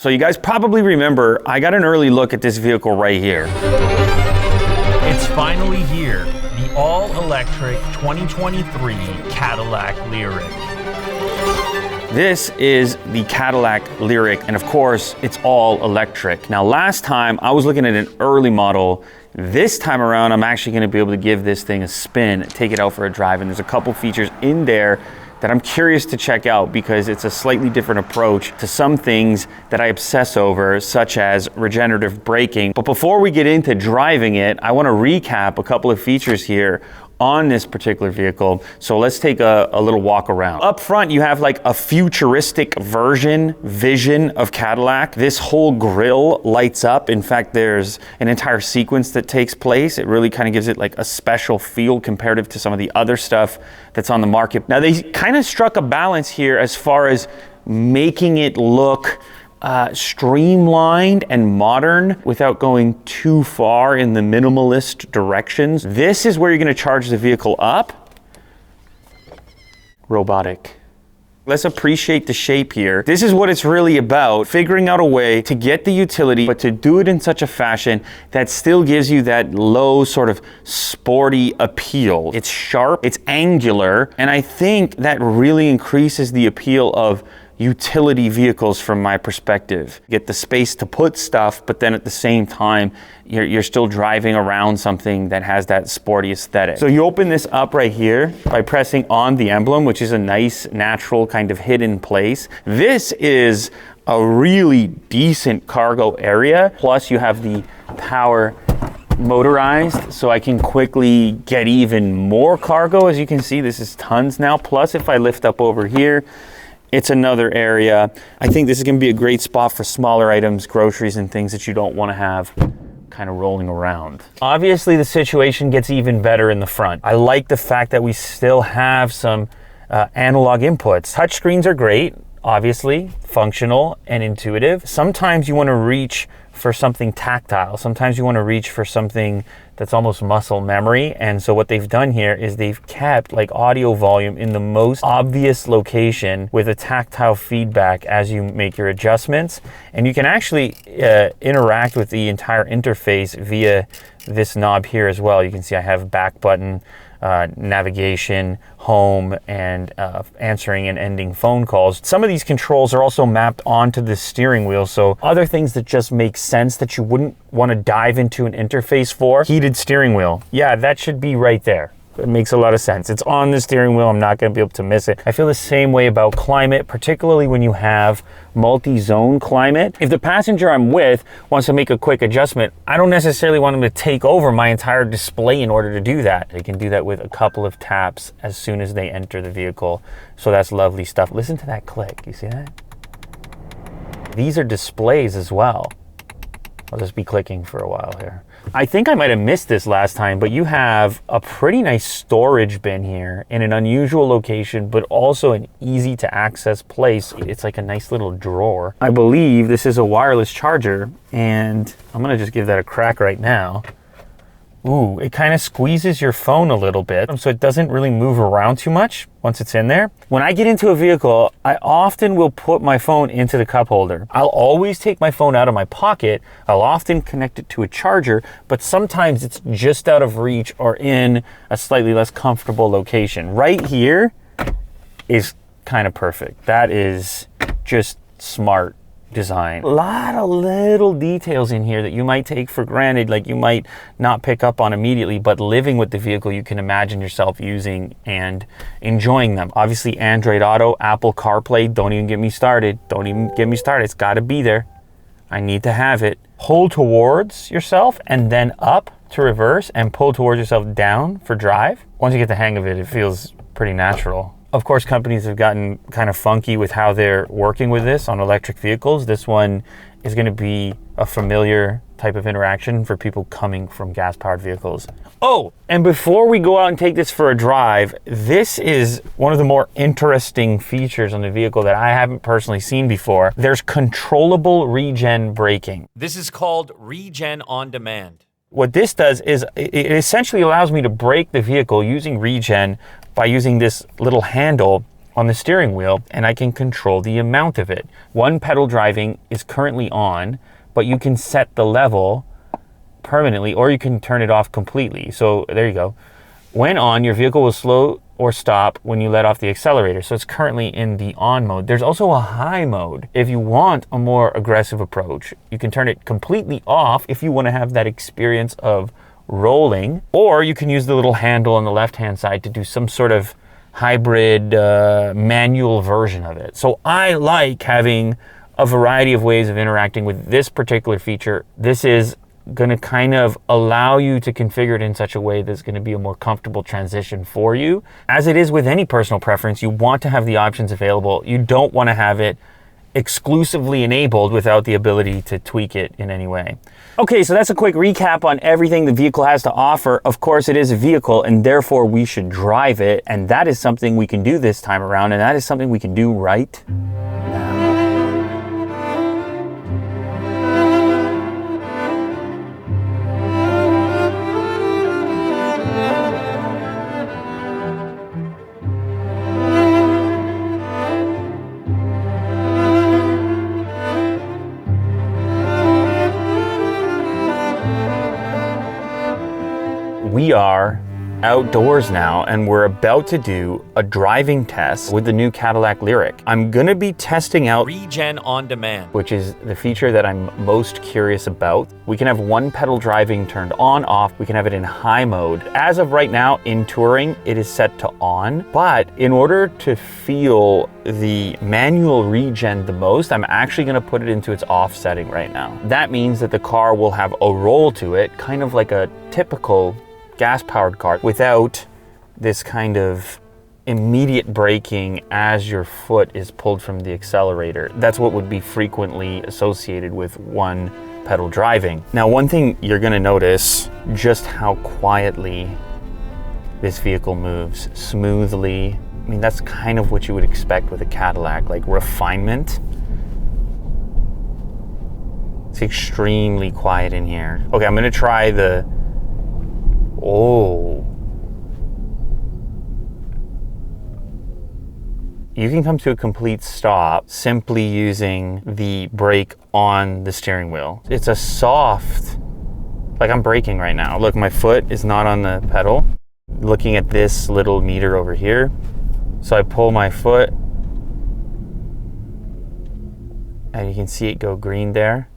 So you guys probably remember, I got an early look at this vehicle right here. It's finally here, the all-electric 2023 Cadillac LYRIQ. This is the Cadillac LYRIQ, and of course, it's all electric. Now, last time I was looking at an early model. This time around, I'm actually gonna be able to give this thing a spin, take it out for a drive, and there's a couple features in there that I'm curious to check out because it's a slightly different approach to some things that I obsess over, such as regenerative braking. But before we get into driving it, I wanna recap a couple of features here on this particular vehicle. So let's take a little walk around. Up front, you have like a futuristic vision of Cadillac. This whole grille lights up. In fact, there's an entire sequence that takes place. It really kind of gives it like a special feel comparative to some of the other stuff that's on the market. Now, they kind of struck a balance here as far as making it look streamlined and modern without going too far in the minimalist directions. This is where you're going to charge the vehicle up. Robotic. Let's appreciate the shape here. This is what it's really about, figuring out a way to get the utility, but to do it in such a fashion that still gives you that low sort of sporty appeal. It's sharp, it's angular, and I think that really increases the appeal of utility vehicles from my perspective. Get the space to put stuff, but then at the same time, you're still driving around something that has that sporty aesthetic. So you open this up right here by pressing on the emblem, which is a nice, natural kind of hidden place. This is a really decent cargo area. Plus you have the power motorized, so I can quickly get even more cargo. As you can see, this is tons now. Plus if I lift up over here, it's another area. I think this is gonna be a great spot for smaller items, groceries, and things that you don't wanna have kind of rolling around. Obviously, the situation gets even better in the front. I like the fact that we still have some analog inputs. Touchscreens are great, obviously, functional and intuitive. Sometimes you wanna reach for something tactile. Sometimes you wanna reach for something that's almost muscle memory. And so what they've done here is they've kept like audio volume in the most obvious location with a tactile feedback as you make your adjustments. And you can actually interact with the entire interface via this knob here as well. You can see I have back button, navigation, home, and answering and ending phone calls. Some of these controls are also mapped onto the steering wheel, so other things that just make sense that you wouldn't want to dive into an interface for. Heated steering wheel. Yeah, that should be right there. It makes a lot of sense. It's on the steering wheel. I'm not going to be able to miss it. I feel the same way about climate, particularly when you have multi-zone climate. If the passenger I'm with wants to make a quick adjustment, I don't necessarily want them to take over my entire display in order to do that. They can do that with a couple of taps as soon as they enter the vehicle. So that's lovely stuff. Listen to that click. You see that? These are displays as well. I'll just be clicking for a while here. I think I might have missed this last time, but you have a pretty nice storage bin here in an unusual location, but also an easy to access place. It's like a nice little drawer. I believe this is a wireless charger, and I'm gonna just give that a crack right now. Ooh, it kind of squeezes your phone a little bit, so it doesn't really move around too much once it's in there. When I get into a vehicle, I often will put my phone into the cup holder. I'll always take my phone out of my pocket. I'll often connect it to a charger, but sometimes it's just out of reach or in a slightly less comfortable location. Right here is kind of perfect. That is just smart design. A lot of little details in here that you might take for granted, like you might not pick up on immediately, but living with the vehicle, you can imagine yourself using and enjoying them. Obviously, Android Auto, Apple CarPlay, don't even get me started. Don't even get me started. It's got to be there. I need to have it. Pull towards yourself and then up to reverse, and pull towards yourself down for drive. Once you get the hang of it, it feels pretty natural. Of course, companies have gotten kind of funky with how they're working with this on electric vehicles. This one is going to be a familiar type of interaction for people coming from gas-powered vehicles. Oh, and before we go out and take this for a drive, this is one of the more interesting features on the vehicle that I haven't personally seen before. There's controllable regen braking. This is called Regen on Demand. What this does is it essentially allows me to brake the vehicle using regen by using this little handle on the steering wheel, and I can control the amount of it. One pedal driving is currently on, but you can set the level permanently, or you can turn it off completely. So there you go. When on, your vehicle will slow or stop when you let off the accelerator. So it's currently in the on mode. There's also a high mode. If you want a more aggressive approach, you can turn it completely off if you want to have that experience of rolling, or you can use the little handle on the left-hand side to do some sort of hybrid manual version of it. So I like having a variety of ways of interacting with this particular feature. This is going to kind of allow you to configure it in such a way that's going to be a more comfortable transition for you. As it is with any personal preference, you want to have the options available. You don't want to have it exclusively enabled without the ability to tweak it in any way. Okay, so that's a quick recap on everything the vehicle has to offer. Of course, it is a vehicle, and therefore we should drive it, and that is something we can do this time around, and that is something we can do right now. We are outdoors now, and we're about to do a driving test with the new Cadillac LYRIQ. I'm gonna be testing out Regen on Demand, which is the feature that I'm most curious about. We can have one pedal driving turned on, off. We can have it in high mode. As of right now, in touring, it is set to on. But in order to feel the manual regen the most, I'm actually gonna put it into its off setting right now. That means that the car will have a roll to it, kind of like a typical gas-powered car, without this kind of immediate braking as your foot is pulled from the accelerator. That's what would be frequently associated with one pedal driving. Now, one thing you're gonna notice, just how quietly this vehicle moves, smoothly. I mean, that's kind of what you would expect with a Cadillac, like refinement. It's extremely quiet in here. Okay, I'm gonna try the you can come to a complete stop simply using the brake on the steering wheel. It's a soft, like I'm braking right now. Look, my foot is not on the pedal. Looking at this little meter over here. So I pull my foot and you can see it go green there.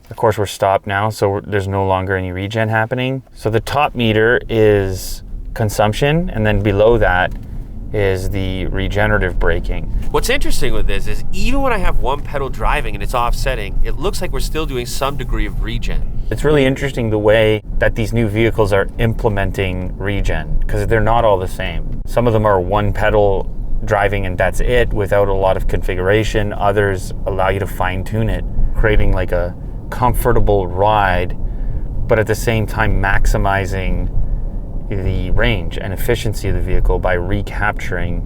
Of course, we're stopped now, so there's no longer any regen happening. So the top meter is consumption, and then below that is the regenerative braking. What's interesting with this is even when I have one pedal driving and it's offsetting, it looks like we're still doing some degree of regen. It's really interesting the way that these new vehicles are implementing regen, because they're not all the same. Some of them are one pedal driving and that's it, without a lot of configuration. Others allow you to fine tune it, creating like a comfortable ride, but at the same time maximizing the range and efficiency of the vehicle by recapturing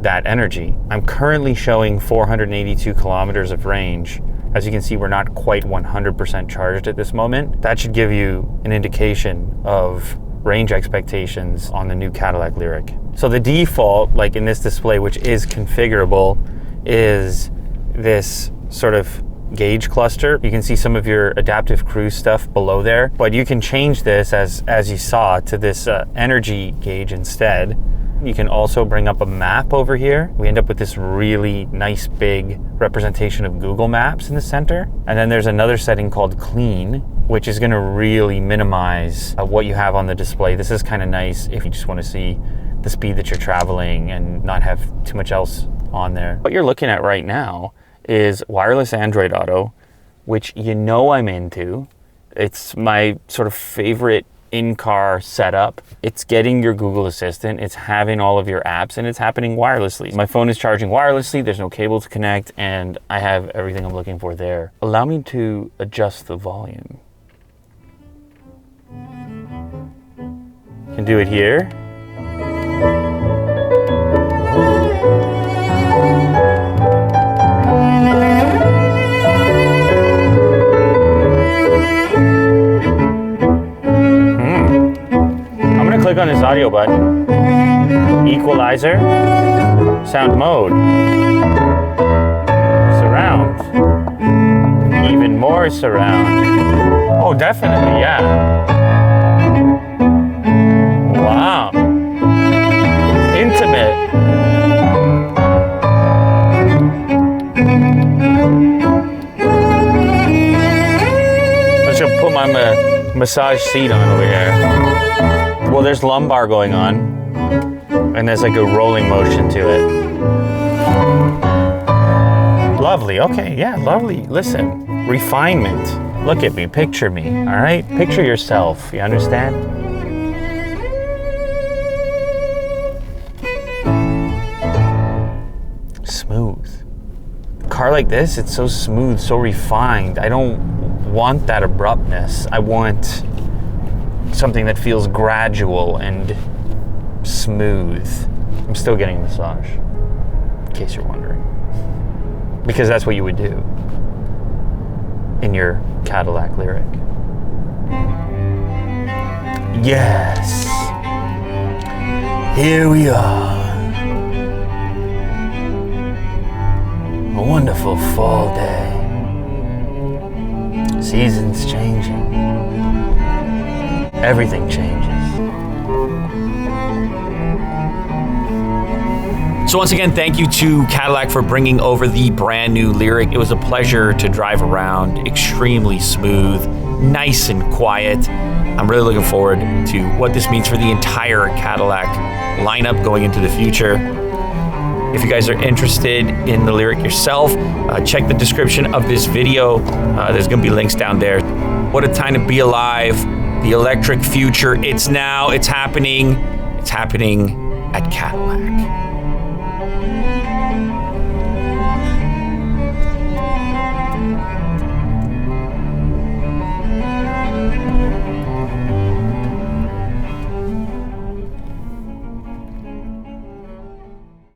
that energy. I'm currently showing 482 kilometers of range. As you can see, we're not quite 100% charged at this moment. That should give you an indication of range expectations on the new Cadillac LYRIQ. So the default, like in this display, which is configurable, is this sort of gauge cluster. You can see some of your adaptive cruise stuff below there, but you can change this as you saw to this energy gauge instead. You can also bring up a map over here. We end up with this really nice big representation of Google Maps in the center. And then there's another setting called clean, which is gonna really minimize what you have on the display. This is kind of nice if you just wanna see the speed that you're traveling and not have too much else on there. What you're looking at right now is wireless Android Auto, which you know I'm into. It's my sort of favorite in-car setup. It's getting your Google Assistant, it's having all of your apps, and it's happening wirelessly. My phone is charging wirelessly, there's no cable to connect, and I have everything I'm looking for there. Allow me to adjust the volume. Can do it here. Click on this audio button, equalizer, Sound mode. Surround. Even more surround. Oh, definitely, yeah. Wow. Intimate. Let's just put my massage seat on over here. Well, there's lumbar going on, and there's like a rolling motion to it. Lovely, okay, yeah, lovely. Listen, refinement. Look at me, picture me, all right? Picture yourself, you understand? Smooth. A car like this, it's so smooth, so refined. I don't want that abruptness. I want something that feels gradual and smooth. I'm still getting a massage, in case you're wondering. Because that's what you would do in your Cadillac LYRIQ. Yes. Here we are. A wonderful fall day. Seasons changing. Everything changes. So once again, thank you to Cadillac for bringing over the brand new LYRIQ. It was a pleasure to drive around, extremely smooth, nice and quiet. I'm really looking forward to what this means for the entire Cadillac lineup going into the future. If you guys are interested in the LYRIQ yourself, check the description of this video. There's gonna be links down there. What a time to be alive. The electric future, it's now, it's happening. It's happening at Cadillac.